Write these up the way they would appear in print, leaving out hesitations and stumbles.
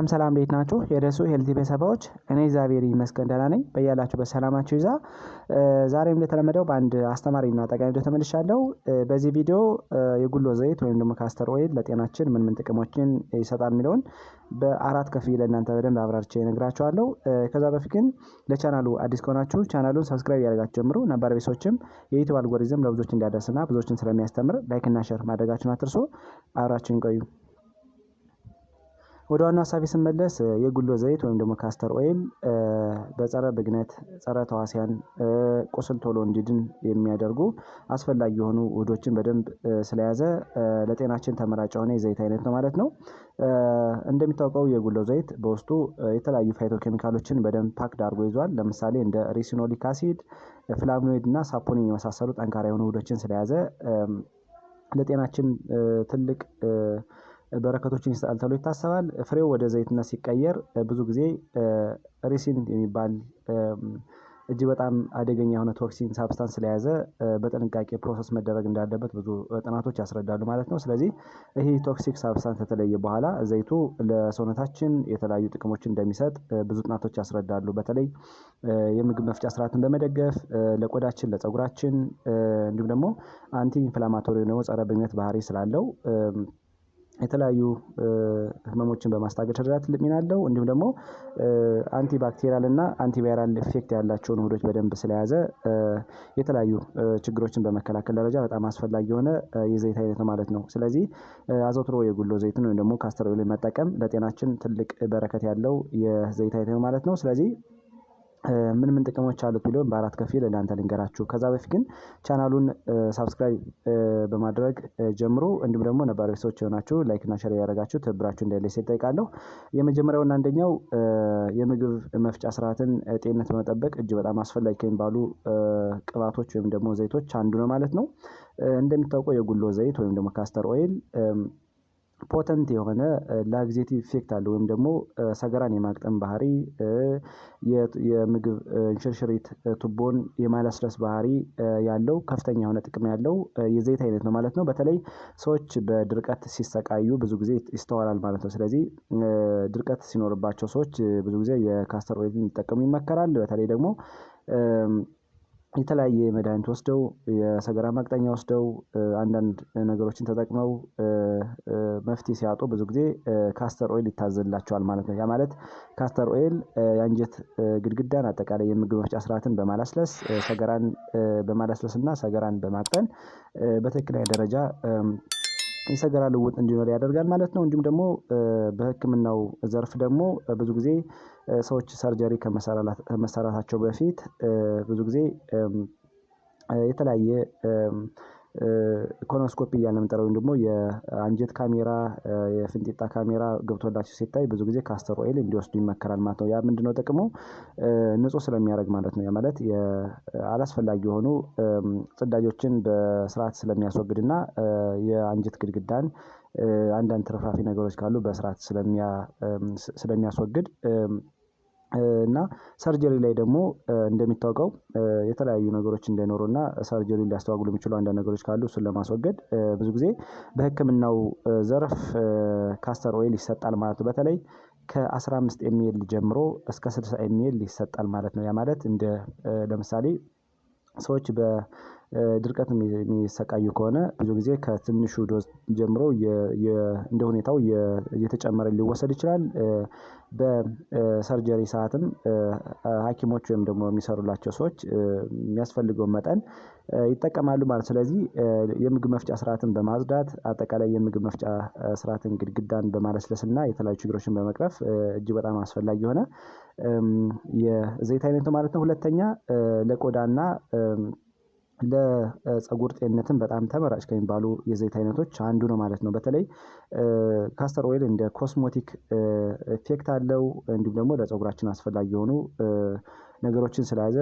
ሰላም ሰላም እንዴት ናችሁ? የደሱ ሄልቲ ቤተሰቦች እኔ እግዚአብሔር ይመስገን ደህና ነኝ። በያላችሁበት ሰላማችሁ ይዛ። ዛሬም እንደተለመደው በአንድ አስተማሪና ጠቃሚ ቪዲዮ ተመልሻለሁ። በዚህ ቪዲዮ የጉሎ ዘይት ወይም ደግሞ ካስተር ኦይል ለጤናችን ምን ምን ጥቅሞችን ይሰጣል የሚለውን በአራት ከፍዬ ለእናንተ በደንብ አብራርቼ እነግራችኋለሁ። ከዛ በፊት ግን ለቻናሉ አዲስ ከሆናችሁ ቻናሉን ሰብስክራይብ ያደርጋችሁ ጀምሩ። ነባር ቤተሰቦችም የዩቲዩብ አልጎሪዝም ለብዙዎች እንዲያደርስና ብዙዎችን ስለሚያስተምር ላይክ እና ሼር ማድረጋችሁን አትርሱ። አብራችሁን ቆዩ። ወደ ዋናው ሀሳቤ ስመለስ የጉሎ ዘይት ወይም ደግሞ ካስተር ኦይል በጸረ ብግነት፣ ጸረ ተዋሲያን፣ ቁስል ቶሎ እንዲድን የሚያደርጉ አስፈላጊ የሆኑ ውህዶችን በደንብ ስለያዘ ለጤናችን ተመራጭ የሆነ የዘይት አይነት ነው ማለት ነው። እንደሚታወቀው የጉሎ ዘይት በውስጡ የተለያዩ ፋይቶ ኬሚካሎችን በደንብ ፓክድ አድርጎ ይዟል። ለምሳሌ እንደ ሪሲኖሊክ አሲድ፣ ፍላቮኖይድ እና ሳፖኒን የመሳሰሉ ጠንካራ የሆኑ ውህዶችን ስለያዘ ለጤናችን ትልቅ በረከቶችን ይሰጣል ተብሎ ይታሰባል። ፍሬው ወደ ዘይትነት ሲቀየር ብዙ ጊዜ ሪሲን የሚባል እጅግ በጣም አደገኛ የሆነ ቶክሲን ሳብስታንስ ስለያዘ በጥንቃቄ ፕሮሰስ መደረግ እንዳለበት ብዙ ጥናቶች ያስረዳሉ ማለት ነው። ስለዚህ ይሄ ቶክሲክ ሳብስታንስ ከተለየ በኋላ ዘይቱ ለሰውነታችን የተለያዩ ጥቅሞችን እንደሚሰጥ ብዙ ጥናቶች ያስረዳሉ። በተለይ የምግብ መፍጫ ስርዓትን በመደገፍ ለቆዳችን፣ ለፀጉራችን እንዲሁም ደግሞ አንቲ ኢንፍላማቶሪ ነው ጸረ ብግነት ባህሪ ስላለው የተለያዩ ህመሞችን በማስታገድ ረዳት ትልቅ ሚና አለው። እንዲሁም ደግሞ አንቲ ባክቴሪያል እና አንቲቫይራል ኢፌክት ያላቸውን ውህዶች በደንብ ስለያዘ የተለያዩ ችግሮችን በመከላከል ደረጃ በጣም አስፈላጊ የሆነ የዘይት አይነት ነው ማለት ነው። ስለዚህ አዘውትሮ የጉሎ ዘይትን ወይም ደግሞ ካስተር ኦይልን መጠቀም ለጤናችን ትልቅ በረከት ያለው የዘይት አይነት ነው ማለት ነው። ስለዚህ ምን ምን ጥቅሞች አሉት ቢሆን በአራት ከፍዬ ለእናንተ ልንገራችሁ። ከዛ በፊት ግን ቻናሉን ሳብስክራይብ በማድረግ ጀምሩ። እንዲሁም ደግሞ ነባር ቤተሰቦች የሆናችሁ ላይክ እና ሼር ያደረጋችሁ ትብብራችሁ እንዳይለይ እጠይቃለሁ። የመጀመሪያውና አንደኛው የምግብ መፍጫ ስርዓትን ጤንነት በመጠበቅ እጅግ በጣም አስፈላጊ ከሚባሉ ቅባቶች ወይም ደግሞ ዘይቶች አንዱ ነው ማለት ነው። እንደሚታወቀው የጉሎ ዘይት ወይም ደግሞ ካስተር ኦይል ፖተንት የሆነ ላግዜቲቭ ኢፌክት አለው ወይም ደግሞ ሰገራን የማቅጠን ባህሪ፣ የምግብ እንሽርሽሪት ቱቦን የማለስለስ ባህሪ ያለው ከፍተኛ የሆነ ጥቅም ያለው የዘይት አይነት ነው ማለት ነው። በተለይ ሰዎች በድርቀት ሲሰቃዩ ብዙ ጊዜ ይስተዋላል ማለት ነው። ስለዚህ ድርቀት ሲኖርባቸው ሰዎች ብዙ ጊዜ የካስተር ኦይል እንዲጠቀሙ ይመከራል። በተለይ ደግሞ የተለያየ መድኃኒት ወስደው የሰገራ ማቅጠኛ ወስደው አንዳንድ ነገሮችን ተጠቅመው መፍትሄ ሲያጡ ብዙ ጊዜ ካስተር ኦይል ይታዘዝላቸዋል ማለት ነው። ያ ማለት ካስተር ኦይል የአንጀት ግድግዳን አጠቃላይ የምግብ መፍጫ ስርዓትን በማለስለስ ሰገራን በማለስለስ እና ሰገራን በማቅጠን በትክክለኛ ደረጃ የሰገራ ልውጥ እንዲኖር ያደርጋል ማለት ነው። እንዲሁም ደግሞ በሕክምናው ዘርፍ ደግሞ ብዙ ጊዜ ሰዎች ሰርጀሪ ከመሰራታቸው በፊት ብዙ ጊዜ የተለያየ ኮሎኖስኮፒ እያልን የምንጠራው ወይም ደግሞ የአንጀት ካሜራ፣ የፍንጢጣ ካሜራ ገብቶላቸው ሲታይ ብዙ ጊዜ ካስተር ኦይል እንዲወስዱ ይመከራል ማለት ነው። ያ ምንድነው ጥቅሙ? ንጹህ ስለሚያደርግ ማለት ነው። ያ ማለት አላስፈላጊ የሆኑ ጽዳጆችን በስርዓት ስለሚያስወግድና የአንጀት ግድግዳን አንዳንድ ትርፍራፊ ነገሮች ካሉ በስርዓት ስለሚያስወግድ እና ሰርጀሪ ላይ ደግሞ እንደሚታወቀው የተለያዩ ነገሮች እንዳይኖሩና ሰርጀሪውን ሊያስተዋግሉ የሚችሉ አንዳንድ ነገሮች ካሉ እሱን ለማስወገድ ብዙ ጊዜ በሕክምናው ዘርፍ ካስተር ኦይል ይሰጣል ማለት ነው። በተለይ ከ15 ኤምኤል ጀምሮ እስከ 60 ኤምኤል ይሰጣል ማለት ነው። ያ ማለት እንደ ለምሳሌ ሰዎች በድርቀት የሚሰቃዩ ከሆነ ብዙ ጊዜ ከትንሹ ዶዝ ጀምሮ እንደ ሁኔታው እየተጨመረ ሊወሰድ ይችላል። በሰርጀሪ ሰዓትም ሐኪሞች ወይም ደግሞ የሚሰሩላቸው ሰዎች የሚያስፈልገውን መጠን ይጠቀማሉ ማለት። ስለዚህ የምግብ መፍጫ ስርዓትን በማጽዳት አጠቃላይ የምግብ መፍጫ ስርዓትን ግድግዳን በማለስለስና የተለያዩ ችግሮችን በመቅረፍ እጅግ በጣም አስፈላጊ የሆነ የዘይት አይነት ነው ማለት ነው። ሁለተኛ ለቆዳና ለፀጉር ጤንነትም በጣም ተመራጭ ከሚባሉ የዘይት አይነቶች አንዱ ነው ማለት ነው። በተለይ ካስተር ኦይል እንደ ኮስሞቲክ ኢፌክት አለው። እንዲሁም ደግሞ ለፀጉራችን አስፈላጊ የሆኑ ነገሮችን ስለያዘ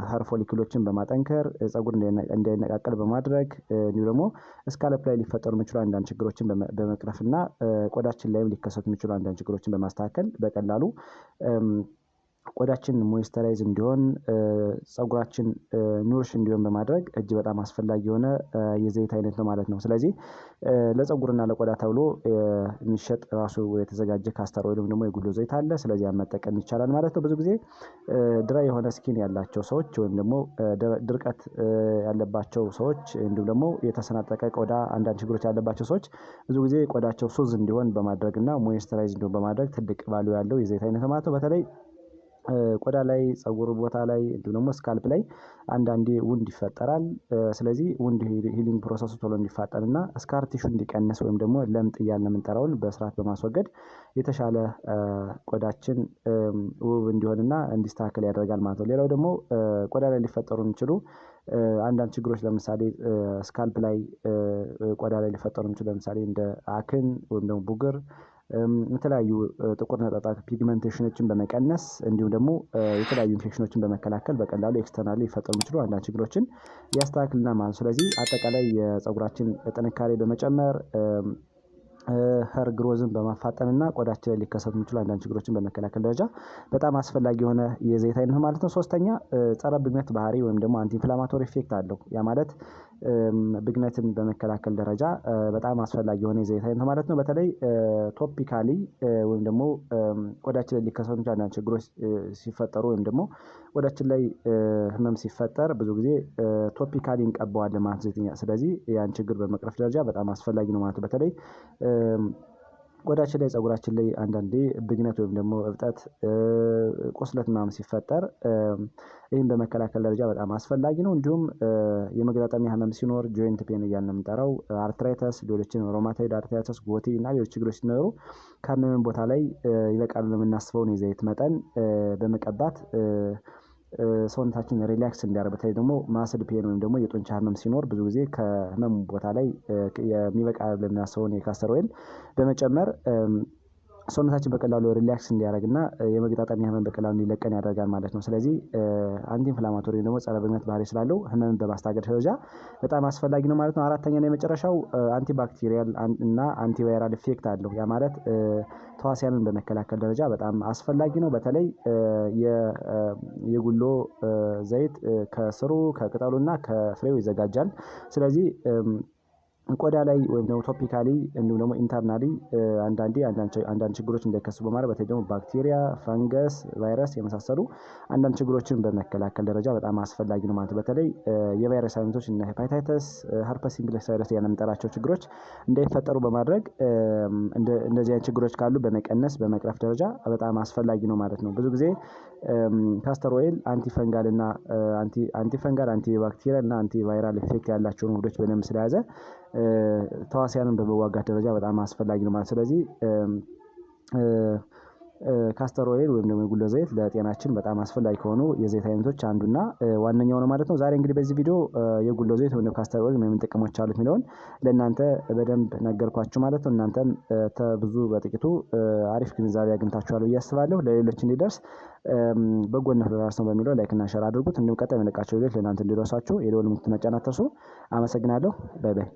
ሄር ፎሊክሎችን በማጠንከር ፀጉር እንዳይነቃቀል በማድረግ እንዲሁም ደግሞ ስካልፕ ላይ ሊፈጠሩ የሚችሉ አንዳንድ ችግሮችን በመቅረፍና ቆዳችን ላይም ሊከሰቱ የሚችሉ አንዳንድ ችግሮችን በማስተካከል በቀላሉ ቆዳችን ሞይስቸራይዝ እንዲሆን ፀጉራችን ኑሪሽ እንዲሆን በማድረግ እጅግ በጣም አስፈላጊ የሆነ የዘይት አይነት ነው ማለት ነው። ስለዚህ ለፀጉርና ለቆዳ ተብሎ የሚሸጥ ራሱ የተዘጋጀ ካስተር ኦይል ወይም ደግሞ የጉሎ ዘይት አለ። ስለዚህ ያን መጠቀም ይቻላል ማለት ነው። ብዙ ጊዜ ድራይ የሆነ ስኪን ያላቸው ሰዎች ወይም ደግሞ ድርቀት ያለባቸው ሰዎች እንዲሁም ደግሞ የተሰናጠቀ ቆዳ አንዳንድ ችግሮች ያለባቸው ሰዎች ብዙ ጊዜ ቆዳቸው ሱዝ እንዲሆን በማድረግ እና ሞይስቸራይዝ እንዲሆን በማድረግ ትልቅ ቫልዩ ያለው የዘይት አይነት ማለት ነው። በተለይ ቆዳ ላይ ፀጉር ቦታ ላይ እንዲሁም ደግሞ ስካልፕ ላይ አንዳንዴ ውንድ ይፈጠራል። ስለዚህ ውንድ ሂሊንግ ፕሮሰሱ ቶሎ እንዲፋጠን እና ስካር ቲሹ እንዲቀንስ ወይም ደግሞ ለምጥ እያልን የምንጠራውን በስርዓት በማስወገድ የተሻለ ቆዳችን ውብ እንዲሆንና እንዲስተካከል ያደርጋል ማለት ነው። ሌላው ደግሞ ቆዳ ላይ ሊፈጠሩ የሚችሉ አንዳንድ ችግሮች ለምሳሌ ስካልፕ ላይ ቆዳ ላይ ሊፈጠሩ የሚችሉ ለምሳሌ እንደ አክን ወይም ደግሞ ቡግር የተለያዩ ጥቁር ነጠብጣብ ፒግመንቴሽኖችን በመቀነስ እንዲሁም ደግሞ የተለያዩ ኢንፌክሽኖችን በመከላከል በቀላሉ ኤክስተርናሊ ሊፈጠሩ የሚችሉ አንዳንድ ችግሮችን ያስተካክልናል ማለት ነው። ስለዚህ አጠቃላይ የፀጉራችን ጥንካሬ በመጨመር ሄር ግሮዝን በማፋጠንና ቆዳችን ላይ ሊከሰቱ የሚችሉ አንዳንድ ችግሮችን በመከላከል ደረጃ በጣም አስፈላጊ የሆነ የዘይት አይነት ነው ማለት ነው። ሶስተኛ ጸረ ብግነት ባህሪ ወይም ደግሞ አንቲ ኢንፍላማቶሪ ኢፌክት አለው። ያ ማለት ብግነትን በመከላከል ደረጃ በጣም አስፈላጊ የሆነ የዘይት አይነት ነው ማለት ነው። በተለይ ቶፒካሊ ወይም ደግሞ ቆዳችን ላይ ሊከሰቱ የሚችሉ አንዳንድ ችግሮች ሲፈጠሩ ወይም ደግሞ ቆዳችን ላይ ህመም ሲፈጠር ብዙ ጊዜ ቶፒካሊ እንቀባዋለን ማለት ነው። ስለዚህ ያን ችግር በመቅረፍ ደረጃ በጣም አስፈላጊ ነው ማለት ነው። በተለይ ቆዳችን ላይ ፀጉራችን ላይ አንዳንዴ ብግነት ወይም ደግሞ እብጠት ቁስለት ምናምን ሲፈጠር ይህን በመከላከል ደረጃ በጣም አስፈላጊ ነው። እንዲሁም የመገጣጠሚያ ህመም ሲኖር ጆይንት ፔን እያልን ነው የምንጠራው አርትራይተስ፣ ሌሎችን ሮማቶይድ አርትራይተስ፣ ጎቲ እና ሌሎች ችግሮች ሲኖሩ ካመመን ቦታ ላይ ይበቃል የምናስበውን የዘይት መጠን በመቀባት ሰውነታችን ሪላክስ እንዲያደርግ በተለይ ደግሞ ማስል ፔን ወይም ደግሞ የጡንቻ ህመም ሲኖር ብዙ ጊዜ ከህመም ቦታ ላይ የሚበቃ ለምናስበውን የካስተር ኦይል በመጨመር ሰውነታችን በቀላሉ ሪላክስ እንዲያደርግና የመገጣጠሚያ ህመም በቀላሉ እንዲለቀን ያደርጋል ማለት ነው። ስለዚህ አንቲ ኢንፍላማቶሪ ደግሞ ጸረ ብግነት ባህሪ ስላለው ህመምን በማስታገድ ደረጃ በጣም አስፈላጊ ነው ማለት ነው። አራተኛ እና የመጨረሻው አንቲ ባክቴሪያል እና አንቲ ቫይራል ኢፌክት አለው። ያ ማለት ተዋሲያንን በመከላከል ደረጃ በጣም አስፈላጊ ነው። በተለይ የጉሎ ዘይት ከስሩ ከቅጠሉና ከፍሬው ይዘጋጃል። ስለዚህ ቆዳ ላይ ወይም ደግሞ ቶፒካሊ እንዲሁም ደግሞ ኢንተርናሊ አንዳንድ ችግሮች እንዳይከሰቱ በማድረግ በተለይ ደግሞ ባክቴሪያ፣ ፈንገስ፣ ቫይረስ የመሳሰሉ አንዳንድ ችግሮችን በመከላከል ደረጃ በጣም አስፈላጊ ነው ማለት ነው። በተለይ የቫይረስ አይነቶች እና ሄፓታይተስ፣ ሄርፐስ ሲምፕሌክስ ቫይረስ የምንጠራቸው ችግሮች እንዳይፈጠሩ በማድረግ እንደዚህ አይነት ችግሮች ካሉ በመቀነስ በመቅረፍ ደረጃ በጣም አስፈላጊ ነው ማለት ነው። ብዙ ጊዜ ካስተር ኦይል አንቲፈንጋል እና አንቲባክቴሪያል እና አንቲቫይራል ኢፌክት ያላቸውን ውህዶች በደንብ ስለያዘ ተዋሲያንን በመዋጋት ደረጃ በጣም አስፈላጊ ነው ማለት። ስለዚህ ካስተር ኦይል ወይም ደግሞ የጉሎ ዘይት ለጤናችን በጣም አስፈላጊ ከሆኑ የዘይት አይነቶች አንዱና ዋነኛው ነው ማለት ነው። ዛሬ እንግዲህ በዚህ ቪዲዮ የጉሎ ዘይት ወይም ካስተር ኦይል ምን ጥቅሞች አሉት የሚለውን ለእናንተ በደንብ ነገርኳችሁ ማለት ነው። እናንተም ብዙ በጥቂቱ አሪፍ ግንዛቤ አግኝታችኋል ብዬ አስባለሁ። ለሌሎች እንዲደርስ በጎነት ለራስ ነው በሚለው ላይክ እና ሼር አድርጉት። እንዲሁም ቀጣይ የምንለቃቸው ቪዲዮዎች ለእናንተ እንዲደርሷችሁ የደወል ምልክቱን መጫን አትርሱ። አመሰግናለሁ። ባይ ባይ።